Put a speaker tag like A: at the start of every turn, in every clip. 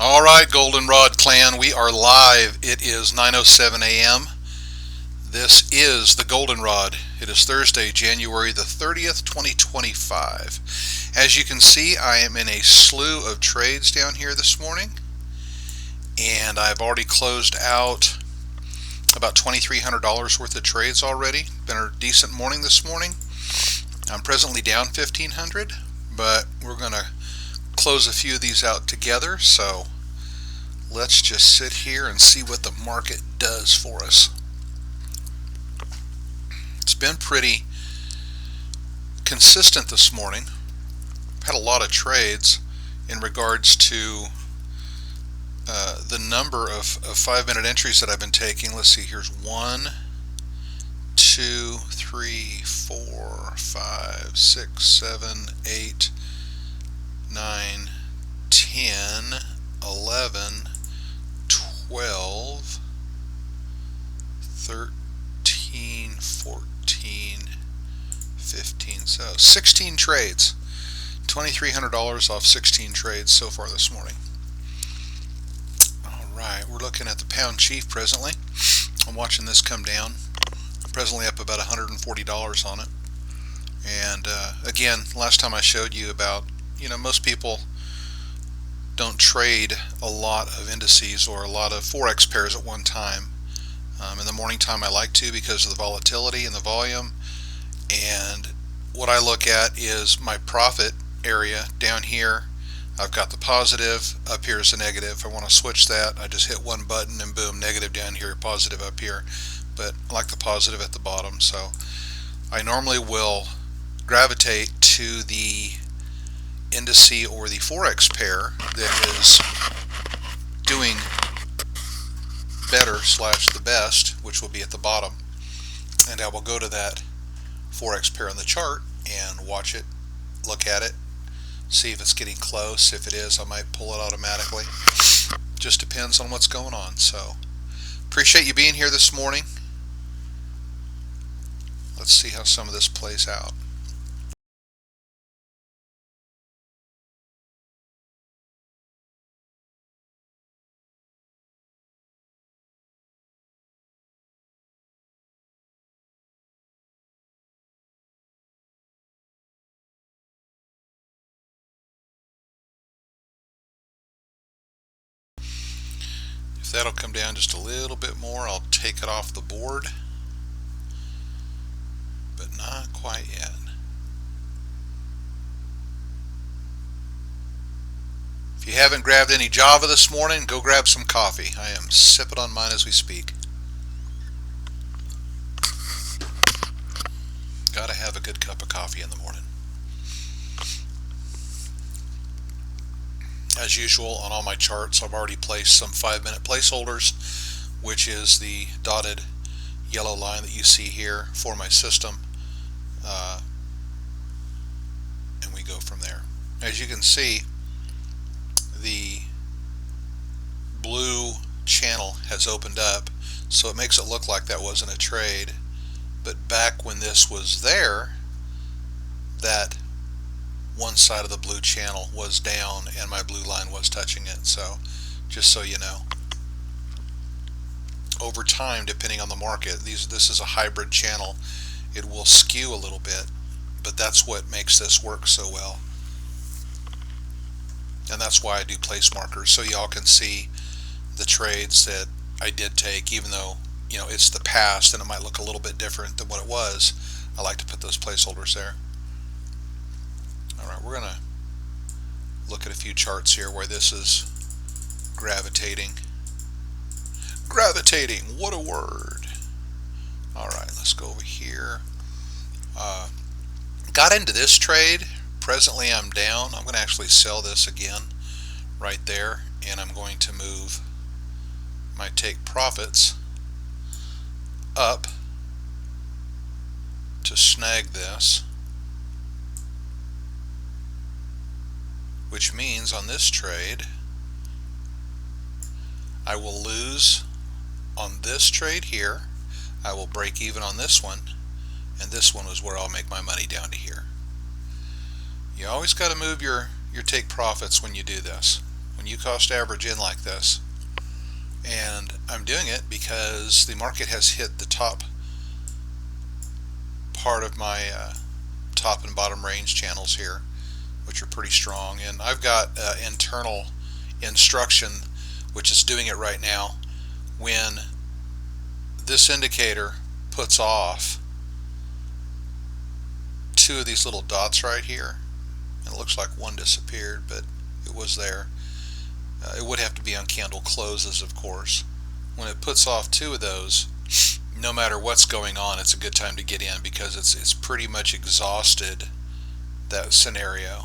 A: All right, Goldenrod clan, we are live. It is 9:07 a.m. This is the Goldenrod. It is Thursday, January the 30th, 2025. As you can see, I am in a slew of trades down here this morning, and I've already closed out about $2,300 worth of trades already. Been a decent morning this morning. I'm presently down $1,500, but we're going to close a few of these out together. So let's just sit here and see what the market does for us. It's been pretty consistent this morning. Had a lot of trades in regards to the number of 5-minute entries that I've been taking. Let's see, here's 1, 2, 3, 4, 5, 6, 7, 8, 9, 10, 11, 12, 13, 14, 15, so 16 trades. $2,300 off 16 trades so far this morning. Alright, we're looking at the pound chief presently. I'm watching this come down. I'm presently up about $140 on it. And again, last time I showed you about, most people don't trade a lot of indices or a lot of Forex pairs at one time. In the morning time I like to because of the volatility and the volume. And what I look at is my profit area down here. I've got the positive, up here is the negative. If I want to switch that, I just hit one button and boom, negative down here, positive up here. But I like the positive at the bottom, so I normally will gravitate to the indice or the Forex pair that is doing better / the best, which will be at the bottom. And I will go to that Forex pair on the chart and watch it, look at it, see if it's getting close. If it is, I might pull it automatically. Just depends on what's going on. So appreciate you being here this morning. Let's see how some of this plays out. If that'll come down just a little bit more, I'll take it off the board, but not quite yet. If you haven't grabbed any Java this morning, go grab some coffee. I am sipping on mine as we speak. Gotta have a good cup of coffee in the morning. As usual, on all my charts, I've already placed some 5-minute placeholders, which is the dotted yellow line that you see here for my system. And we go from there. As you can see, the blue channel has opened up, so it makes it look like that wasn't a trade. But back when this was there, that one side of the blue channel was down and my blue line was touching it. So just so you know, over time, depending on the market, this is a hybrid channel. It will skew a little bit, but that's what makes this work so well. And that's why I do place markers, so y'all can see the trades that I did take, even though it's the past and it might look a little bit different than what it was. I like to put those placeholders there. Alright, we're going to look at a few charts here where this is gravitating. Gravitating, what a word. Alright, let's go over here. Got into this trade. Presently I'm down. I'm going to actually sell this again right there, and I'm going to move my take profits up to snag this, which means on this trade I will lose on this trade here. I will break even on this one, and this one was where I'll make my money down to here. You always got to move your take profits when you do this. when you cost average in like this. And I'm doing it because the market has hit the top part of my top and bottom range channels here, which are pretty strong. And I've got internal instruction which is doing it right now. When this indicator puts off two of these little dots right here, and it looks like one disappeared, but it was there. It would have to be on candle closes, of course. When it puts off two of those, no matter what's going on, it's a good time to get in because it's pretty much exhausted that scenario,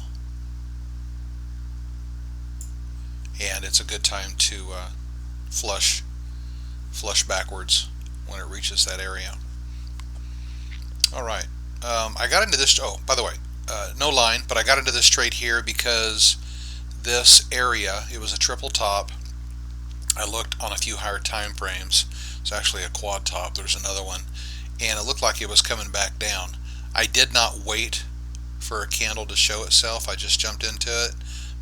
A: and it's a good time to flush backwards when it reaches that area. All right, I got into this. Oh, by the way, no line, but I got into this trade here because this area, it was a triple top. I looked on a few higher time frames. It's actually a quad top. There's another one, and it looked like it was coming back down. I did not wait for a candle to show itself. I just jumped into it.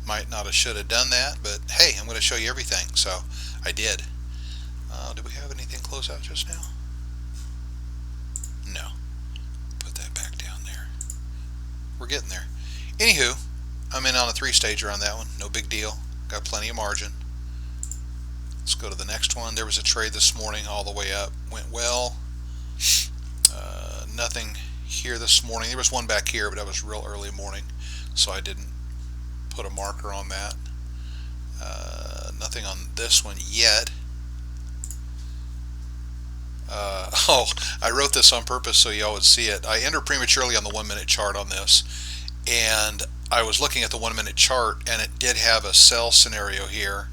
A: Might not have should have done that, but hey, I'm going to show you everything, so I did. Did we have anything close out just now? No. Put that back down there. We're getting there. Anywho, I'm in on a 3-stager on that one. No big deal. Got plenty of margin. Let's go to the next one. There was a trade this morning all the way up. Went well. Nothing here this morning. There was one back here, but that was real early morning, so I didn't put a marker on that. Nothing on this one yet. I wrote this on purpose so y'all would see it. I entered prematurely on the 1-minute chart on this, and I was looking at the 1-minute chart, and it did have a sell scenario here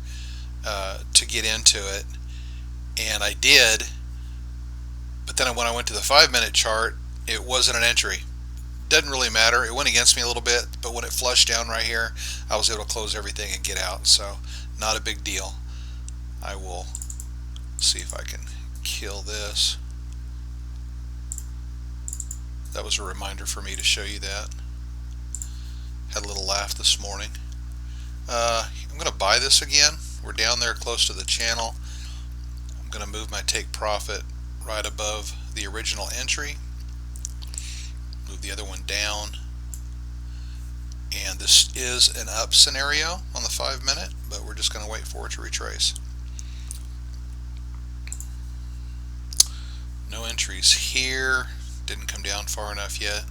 A: to get into it, and I did. But then when I went to the 5-minute chart, it wasn't an entry. Doesn't really matter. It went against me a little bit, but when it flushed down right here, I was able to close everything and get out. So not a big deal. I will see if I can kill this. That was a reminder for me to show you that. Had a little laugh this morning. I'm going to buy this again. We're down there close to the channel. I'm going to move my take profit right above the original entry. Move the other one down. And this is an up scenario on the 5-minute, but we're just going to wait for it to retrace. No entries here. Didn't come down far enough yet.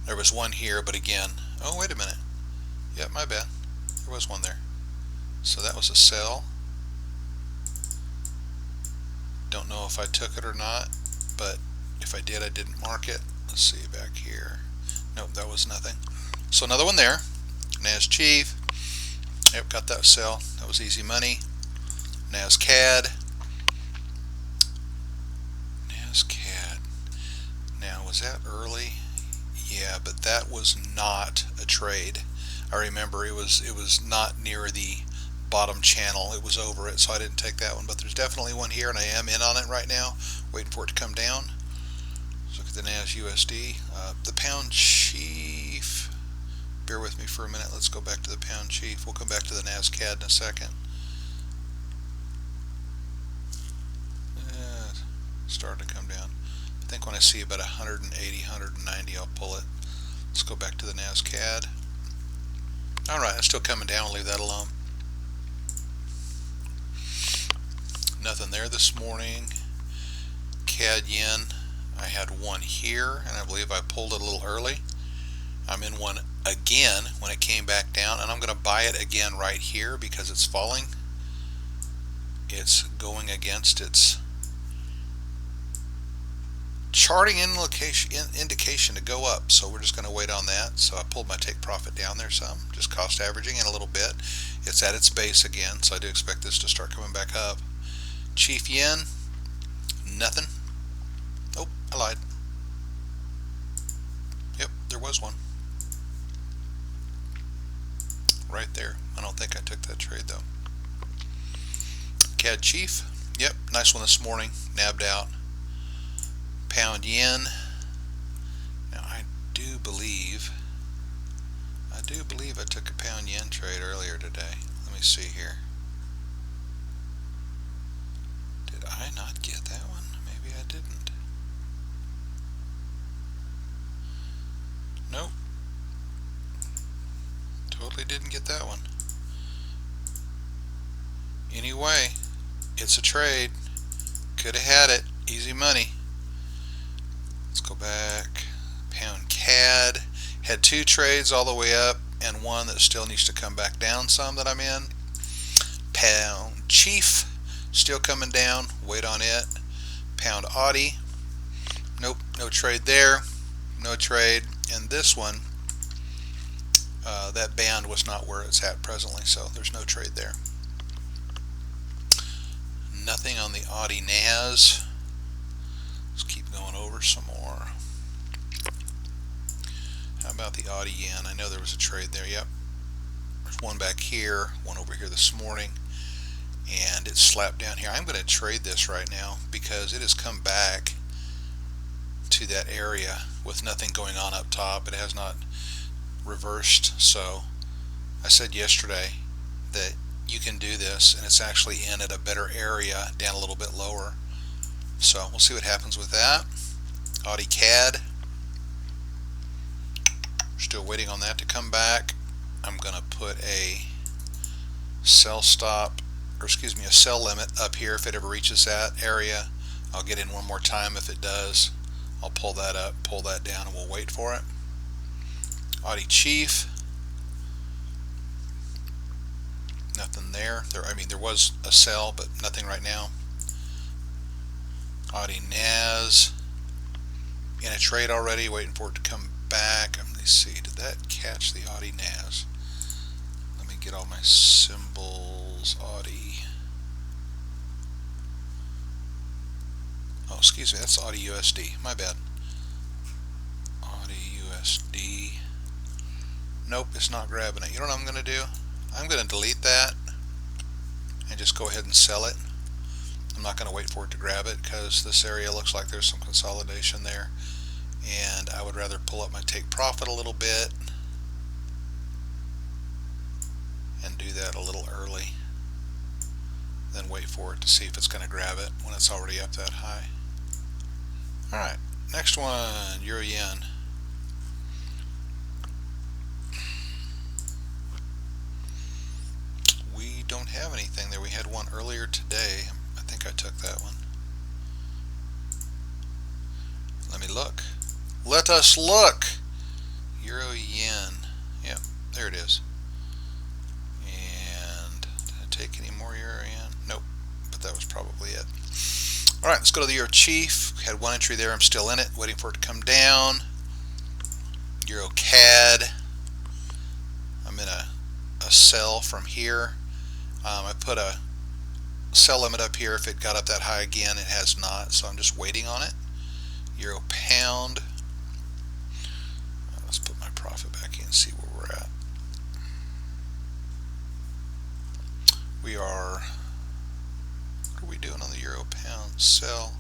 A: There was one here, but again, oh, wait a minute. Yep, my bad. There was one there. So that was a sell. Don't know if I took it or not, but if I did, I didn't mark it. Let's see back here. Nope, that was nothing. So another one there. Nas Chief. Yep, got that sell. That was easy money. Nas CAD. Nas CAD. Now, was that early? Yeah, but that was not a trade. I remember it was not near the bottom channel. It was over it, so I didn't take that one. But there's definitely one here, and I am in on it right now, waiting for it to come down. Let's look at the NAS USD. The Pound Chief. Bear with me for a minute. Let's go back to the Pound Chief. We'll come back to the NAS CAD in a second. Starting to come down. I think when I see about 180, 190, I'll pull it. Let's go back to the NAS CAD. Alright, it's still coming down. I'll leave that alone. Nothing there this morning. CAD Yen, I had one here, and I believe I pulled it a little early. I'm in one again when it came back down, and I'm going to buy it again right here because it's falling. It's going against its charting indication to go up, so we're just going to wait on that. So I pulled my take profit down there some, just cost averaging in a little bit. It's at its base again, so I do expect this to start coming back up. Chief Yen, nothing. Oh, I lied. Yep, there was one right there. I don't think I took that trade though. CAD Chief, yep, nice one this morning, nabbed out. Pound Yen. Now I do believe I took a Pound Yen trade earlier today. Let me me see here. Did I not get that one? Maybe I didn't. Nope. Totally didn't get that one. Anyway, it's a trade. Could have had it. Easy money. Let's go back. Pound CAD. Had two trades all the way up and one that still needs to come back down some that I'm in. Pound Chief. Still coming down. Wait on it. Pound Audi. Nope. No trade there. No trade. And this one, that band was not where it's at presently, so there's no trade there. Nothing on the Audi NAS. Let's keep going over some more. How about the Audi Yen? I know there was a trade there. Yep. There's one back here, one over here this morning, and it's slapped down here. I'm going to trade this right now because it has come back to that area with nothing going on up top. It has not reversed. So I said yesterday that you can do this, and it's actually in at a better area down a little bit lower. So we'll see what happens with that. Audi CAD. Still waiting on that to come back. I'm going to put a sell stop, or excuse me, a sell limit up here if it ever reaches that area. I'll get in one more time. If it does, I'll pull that up, pull that down, and we'll wait for it. Audi Chief. Nothing there. There was a sell, but nothing right now. Audi NAS. In a trade already, waiting for it to come back. Let me see, did that catch the Audi NAS? Let me get all my symbols. Audi. Oh, excuse me, that's Audi USD. My bad. Audi USD. Nope, it's not grabbing it. You know what I'm going to do? I'm going to delete that and just go ahead and sell it. I'm not going to wait for it to grab it because this area looks like there's some consolidation there, and I would rather pull up my take profit a little bit and do that a little early than wait for it to see if it's going to grab it when it's already up that high. Alright, next one, Euro Yen. We don't have anything there. We had one earlier today. I think I took that one. Let me look. Let us look. Euro Yen. Yep, there it is. And did I take any more Euro Yen? Nope, but that was probably it. Alright, let's go to the Euro Chief. Had one entry there. I'm still in it, waiting for it to come down. Euro CAD. I'm in a sell from here. I put a sell limit up here. If it got up that high again, it has not, so I'm just waiting on it. Euro Pound. Let's put my profit back in and see where we're at. We are, what are we doing on the Euro Pound? Sell.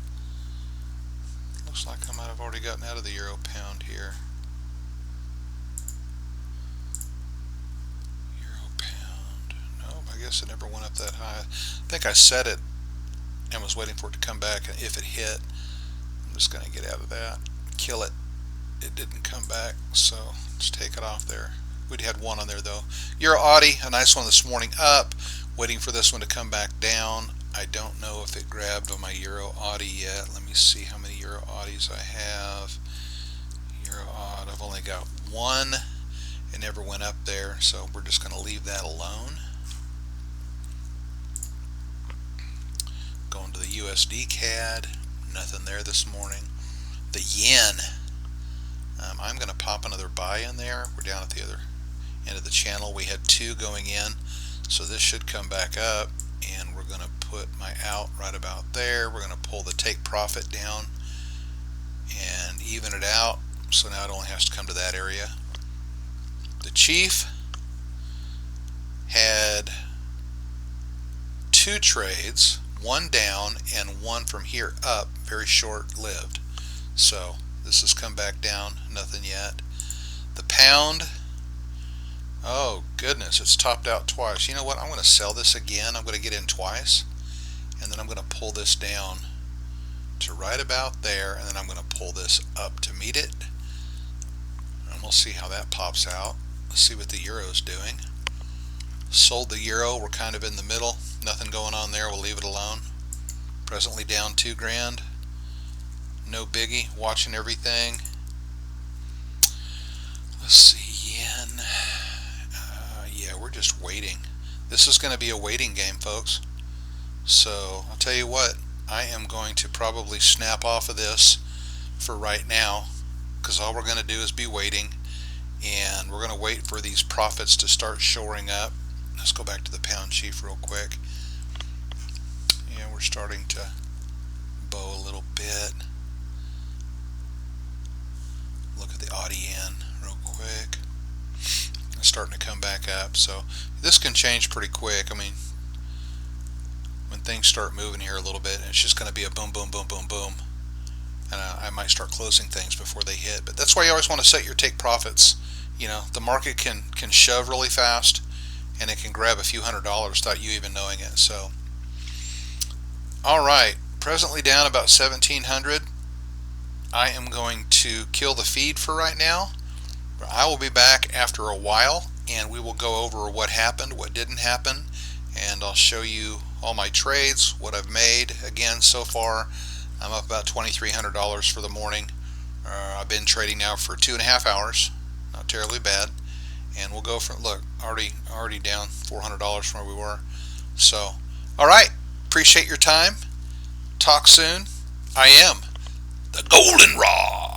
A: Looks like I might have already gotten out of the Euro Pound here. I guess it never went up that high. I think I set it and was waiting for it to come back, and if it hit, I'm just going to get out of that, kill it. It didn't come back, so just take it off there. We'd had one on there though. Euro Audi, a nice one this morning up, waiting for this one to come back down. I don't know if it grabbed on my Euro Audi yet. Let me see how many Euro Audis I have. Euro Audi, I've only got one. It never went up there, so we're just going to leave that alone. Going to the USD CAD, nothing there this morning. The Yen, I'm going to pop another buy in there. We're down at the other end of the channel. We had two going in, so this should come back up, and we're going to put my out right about there. We're going to pull the take profit down and even it out, so now it only has to come to that area. The Chief had two trades, one down and one from here up, very short-lived. So this has come back down, nothing yet. The Pound, Oh goodness, it's topped out twice. You know what? I'm going to sell this again. I'm going to get in twice, and then I'm going to pull this down to right about there, and then I'm going to pull this up to meet it, and we'll see how that pops out. Let's see what the euro's doing. Sold the euro. We're kind of in the middle. Nothing going on there. We'll leave it alone. Presently down 2 grand. No biggie. Watching everything. Let's see, yen. Yeah, we're just waiting. This is going to be a waiting game, folks. So I'll tell you what, I am going to probably snap off of this for right now, because all we're going to do is be waiting, and we're going to wait for these profits to start showing up. Let's go back to the pound chief real quick. Yeah, we're starting to bow a little bit. Look at the odd yen real quick. It's starting to come back up, so this can change pretty quick. I mean, when things start moving here a little bit, it's just going to be a boom, boom, boom, boom, boom, and I might start closing things before they hit. But that's why you always want to set your take profits. You know, the market can shove really fast, and it can grab a few $100s without you even knowing it. So, all right, presently down about 1700. I am going to kill the feed for right now. I will be back after a while, and we will go over what happened, what didn't happen, and I'll show you all my trades, what I've made. Again, so far I'm up about $2,300 for the morning. I've been trading now for 2.5 hours, not terribly bad, and we'll go from, look, already down $400 from where we were. So, all right, appreciate your time. Talk soon. I am the Goldenrod.